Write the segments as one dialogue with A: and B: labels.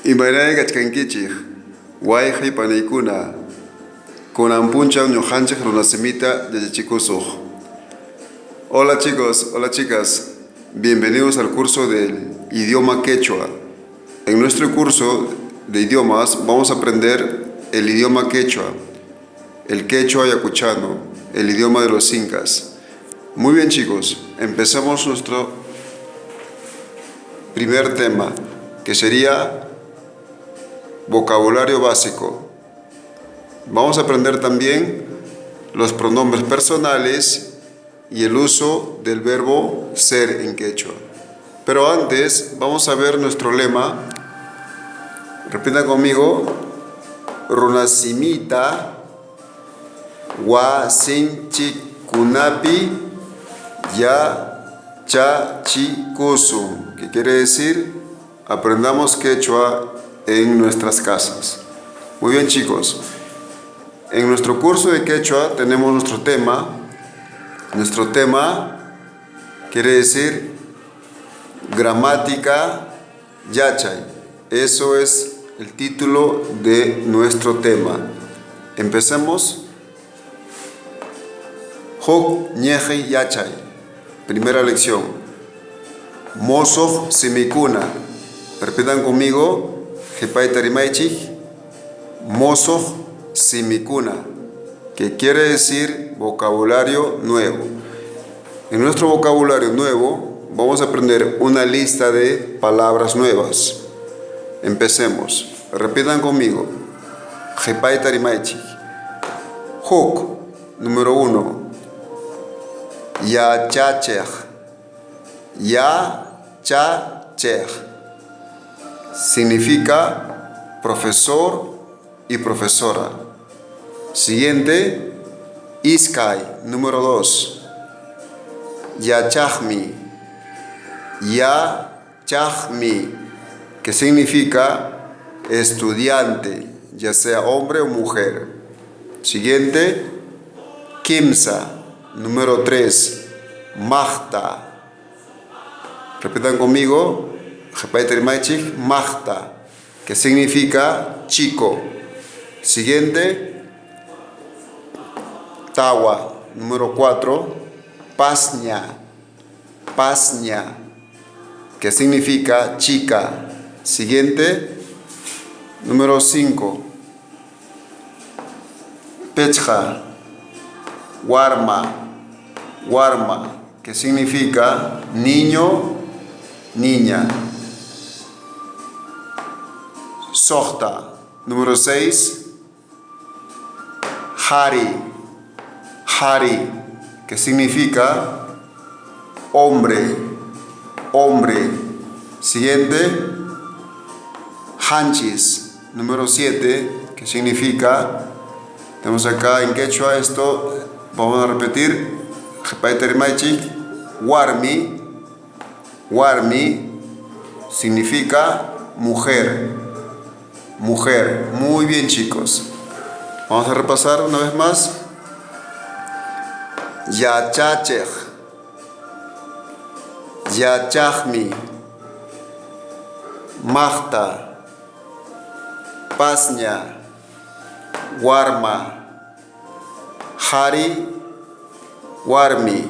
A: Imaynay kachkankichik, wayqi panaykuna, kunanpunchak ñuqanchik runasimita yachachikusuq. Hola chicos, hola chicas, bienvenidos al curso del idioma quechua. En nuestro curso de idiomas vamos a aprender el idioma quechua, el quechua ayacuchano, el idioma de los incas. Muy bien chicos, empezamos nuestro primer tema, que sería vocabulario básico. Vamos a aprender también los pronombres personales y el uso del verbo ser en quechua. Pero antes vamos a ver nuestro lema. Repitan conmigo: runasimita wasinchikunapi yachachikusun, que quiere decir aprendamos quechua en nuestras casas. Muy bien chicos, en nuestro curso de quechua tenemos nuestro tema. Nuestro tema quiere decir gramática yachay. Eso es el título de nuestro tema. Empecemos. Huk ñeji yachay. Primera lección. Mosoh simikuna. Repitan conmigo. Hipaytarimaichik, mosoh simikuna, que quiere decir vocabulario nuevo. En nuestro vocabulario nuevo vamos a aprender una lista de palabras nuevas. Empecemos. Repitan conmigo. Hipaytarimaichik. Huk, número 1. Yachachej. Yachachej. Significa profesor y profesora. Siguiente, iskay, número 2. Yachajmi. Yachajmi, que significa estudiante, ya sea hombre o mujer. Siguiente, kimsa, número 3. Mahta. Repitan conmigo. Mahta, que significa chico. Siguiente, tawa, número 4. Pasña. Pasña, que significa chica. Siguiente, número 5. Pechja. Warma. Warma, que significa niño, niña. Sohta, número 6. Hari. Hari, que significa hombre, hombre. Siguiente, hanchis, número 7, que significa, tenemos acá en quechua esto, vamos a repetir, warmi. Warmi significa mujer. Mujer. Muy bien chicos. Vamos a repasar una vez más. Yachachej. Yachajmi. Mahta. Pasña. Warma. Hari. Warmi.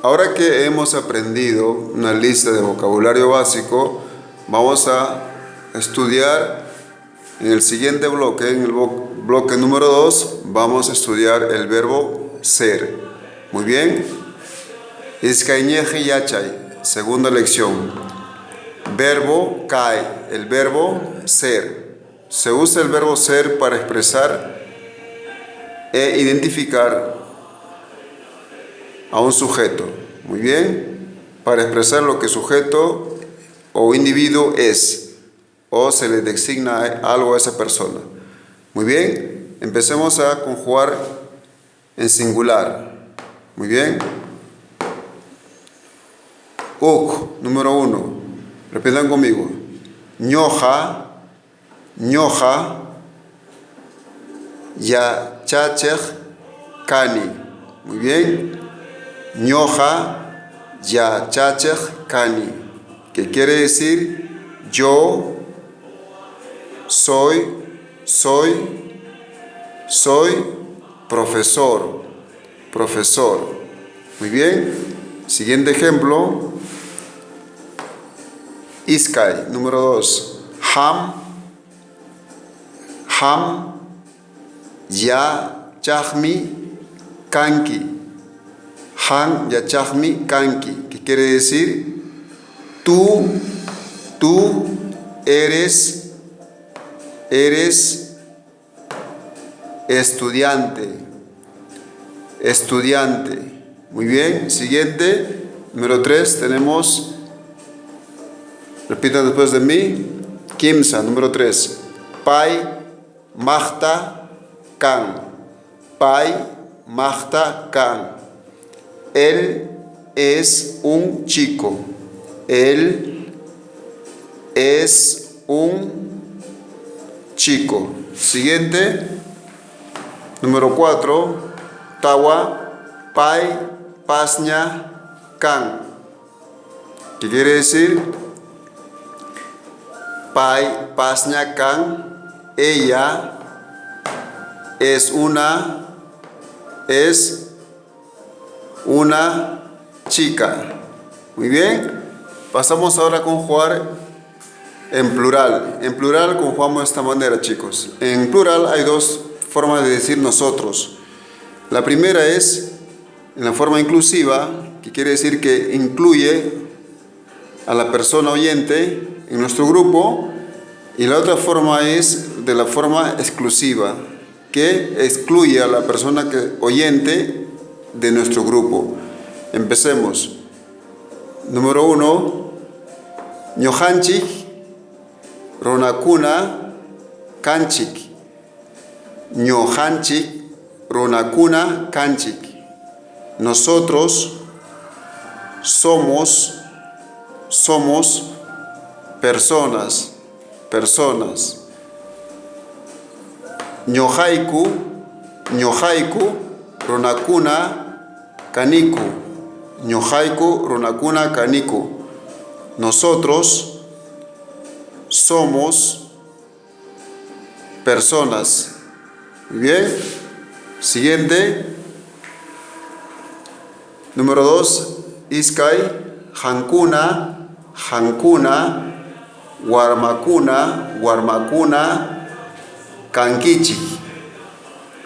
A: Ahora que hemos aprendido una lista de vocabulario básico, vamos a estudiar en el siguiente bloque, en el bloque número 2, vamos a estudiar el verbo ser. Muy bien. Iskayñeji yachay, segunda lección. Verbo kai, el verbo ser. Se usa el verbo ser para expresar e identificar a un sujeto. Muy bien. Para expresar lo que sujeto o individuo es, o se le designa algo a esa persona. Muy bien. Empecemos a conjugar en singular. Muy bien. Uk, número 1. Repitan conmigo. Ñoja. Ñoja. Yachachej kani. Muy bien. Ñoja yachachej kani, que quiere decir yo soy profesor, profesor. Muy bien. Siguiente ejemplo. Iskay, número 2. Ham, ya chahmi kanki. Han ya chahmi kanki. ¿Qué quiere decir? Tú eres estudiante. Muy bien. Siguiente, número 3, tenemos, repitan después de mí, Kimsa, número 3. Pai Mahta Kan. Pai Mahta Kan. Él es un chico. Él es un chico. Siguiente, número 4. Tawa Pai Pasnya Kan. ¿Qué quiere decir? Pai Pasnya Kan. Ella es una chica. Muy bien. Pasamos ahora a conjugar en plural. En plural conjugamos de esta manera, chicos. En plural hay dos formas de decir nosotros. La primera es en la forma inclusiva, que quiere decir que incluye a la persona oyente en nuestro grupo. Y la otra forma es de la forma exclusiva, que excluye a la persona oyente de nuestro grupo. Empecemos. Número 1. Ñohanchik Ronakuna Kanchik. Ñohanchik Ronakuna Kanchik. Nosotros somos personas. Ñohaiku Ronakuna Kaniku. Ñohaiku Ronakuna Kaniku. Nosotros somos personas. Muy bien. Siguiente. Número 2. Iskay Hankuna Warmakuna Kankichi.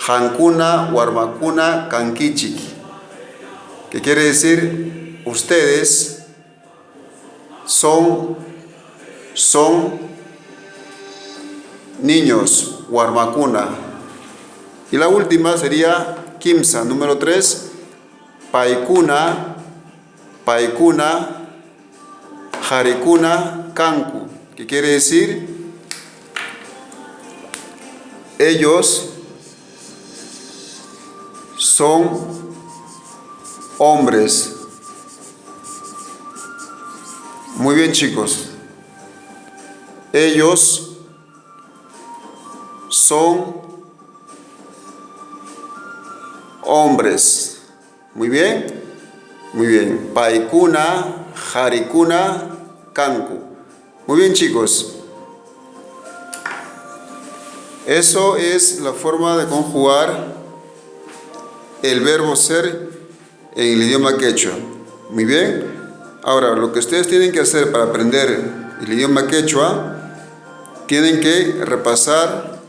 A: Hankuna Warmakuna Kankichi. ¿Qué quiere decir? Ustedes son niños. Warmakuna. Y la última sería Kimsa, número 3. Paikuna Harikuna Kanku. ¿Qué quiere decir? Ellos son hombres. Muy bien, chicos. Ellos son hombres. Muy bien. Muy bien. Paikuna, Harikuna, Kanku. Muy bien, chicos. Eso es la forma de conjugar el verbo ser en el idioma quechua. Muy bien. Ahora, lo que ustedes tienen que hacer para aprender el idioma quechua, tienen que repasar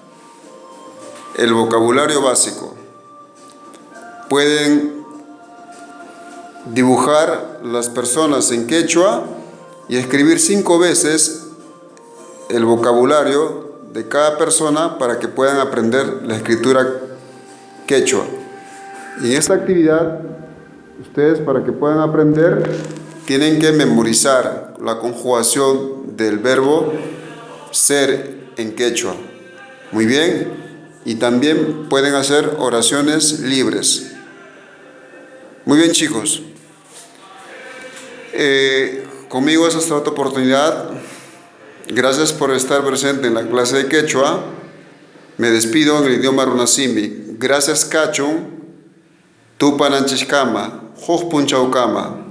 A: el vocabulario básico. Pueden dibujar las personas en quechua y escribir 5 veces el vocabulario de cada persona para que puedan aprender la escritura quechua. Y en esta actividad, ustedes, para que puedan aprender, tienen que memorizar la conjugación del verbo ser en quechua. Muy bien. Y también pueden hacer oraciones libres. Muy bien, chicos. Conmigo es hasta otra oportunidad. Gracias por estar presente en la clase de quechua. Me despido en el idioma runasimi. Gracias, Cachun. Tupananchishkama. Jojpunchaucama.